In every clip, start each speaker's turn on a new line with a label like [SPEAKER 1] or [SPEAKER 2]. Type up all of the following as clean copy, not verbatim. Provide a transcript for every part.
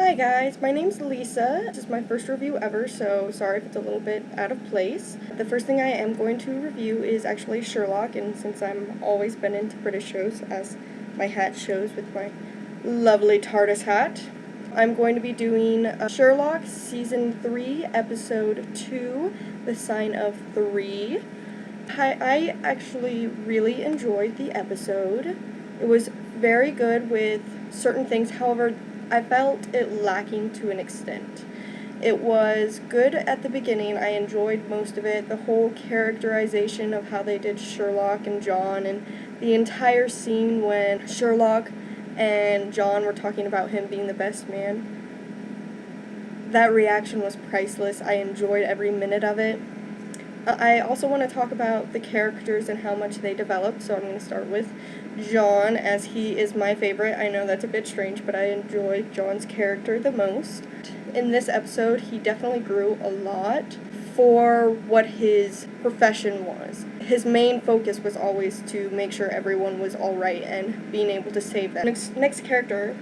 [SPEAKER 1] Hi guys, my name's Lisa. This is my first review ever, so sorry if it's a little bit out of place. The first thing I am going to review is actually Sherlock, and since I'm always been into British shows, as my hat shows with my lovely TARDIS hat, I'm going to be doing Sherlock Season 3, Episode 2, The Sign of Three. I actually really enjoyed the episode. It was very good with certain things, however, I felt it lacking to an extent. It was good at the beginning. I enjoyed most of it. The whole characterization of how they did Sherlock and John, and the entire scene when Sherlock and John were talking about him being the best man. That reaction was priceless. I enjoyed every minute of it. I also want to talk about the characters and how much they developed, so I'm going to start with John, as he is my favorite. I know that's a bit strange, but I enjoy John's character the most. In this episode, he definitely grew a lot for what his profession was. His main focus was always to make sure everyone was alright and being able to save them. Next character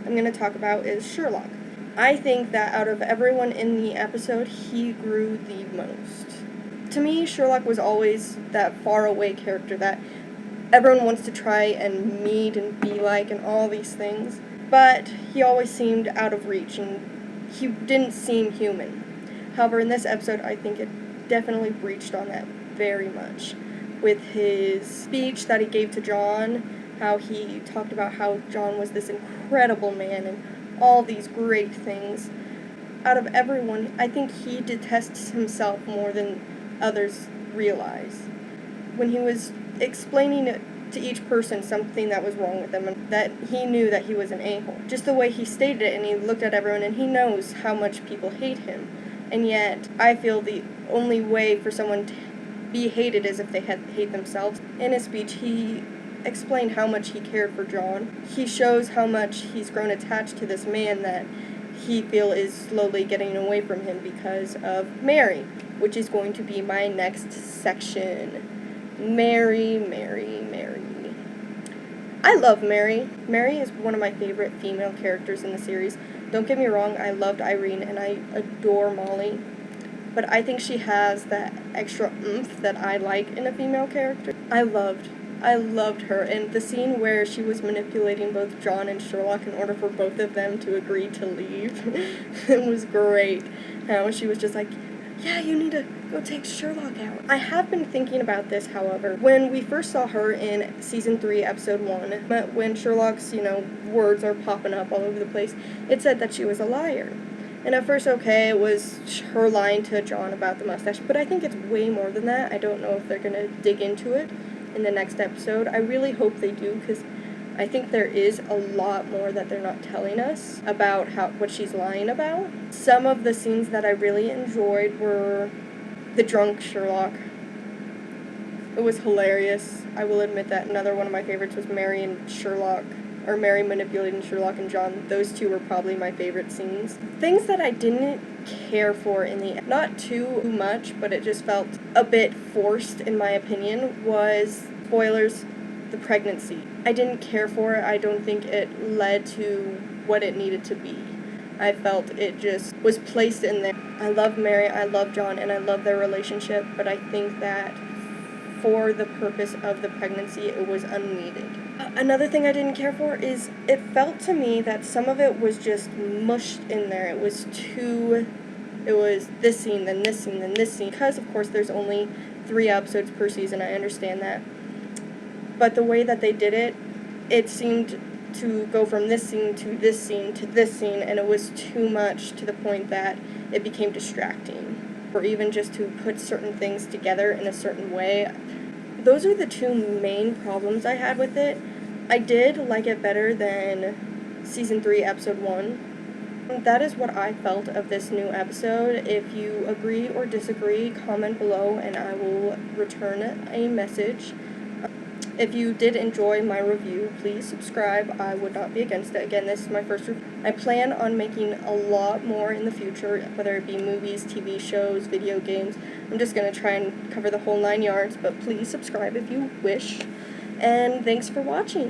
[SPEAKER 1] I'm going to talk about is Sherlock. I think that out of everyone in the episode, he grew the most. To me, Sherlock was always that faraway character that everyone wants to try and meet and be like and all these things, but he always seemed out of reach and he didn't seem human. However, in this episode, I think it definitely breached on that very much. With his speech that he gave to John, how he talked about how John was this incredible man and all these great things. Out of everyone, I think he detests himself more than others realize. When he was explaining it to each person something that was wrong with them, and that he knew that he was an a-hole. Just the way he stated it, and he looked at everyone, and he knows how much people hate him. And yet, I feel the only way for someone to be hated is if they hate themselves. In his speech, he explained how much he cared for John. He shows how much he's grown attached to this man that he feels is slowly getting away from him because of Mary, which is going to be my next section. Mary. I love Mary. Mary is one of my favorite female characters in the series. Don't get me wrong, I loved Irene and I adore Molly, but I think she has that extra oomph that I like in a female character. I loved her, and the scene where she was manipulating both John and Sherlock in order for both of them to agree to leave, it was great. How she was just like, yeah, you need to go take Sherlock out. I have been thinking about this, however. When we first saw her in Season 3, Episode 1, but when Sherlock's, words are popping up all over the place, it said that she was a liar. And at first, okay, it was her lying to John about the mustache, but I think it's way more than that. I don't know if they're going to dig into it in the next episode. I really hope they do, because I think there is a lot more that they're not telling us about what she's lying about. Some of the scenes that I really enjoyed were the drunk Sherlock. It was hilarious. I will admit that. Another one of my favorites was Mary and Sherlock, or Mary manipulating Sherlock and John. Those two were probably my favorite scenes. Things that I didn't care for not too much, but it just felt a bit forced in my opinion, was, spoilers, the pregnancy. I didn't care for it. I don't think it led to what it needed to be. I felt it just was placed in there. I love Mary, I love John, and I love their relationship, but I think that for the purpose of the pregnancy, it was unneeded. Another thing I didn't care for is it felt to me that some of it was just mushed in there. It was this scene, then this scene, then this scene. Because, of course, there's only 3 episodes per season, I understand that. But the way that they did it, it seemed to go from this scene to this scene to this scene, and it was too much to the point that it became distracting. Or even just to put certain things together in a certain way. Those are the 2 main problems I had with it. I did like it better than Season 3, Episode 1. That is what I felt of this new episode. If you agree or disagree, comment below and I will return a message. If you did enjoy my review, please subscribe. I would not be against it. Again, this is my first review. I plan on making a lot more in the future, whether it be movies, TV shows, video games. I'm just going to try and cover the whole 9 yards, but please subscribe if you wish. And thanks for watching.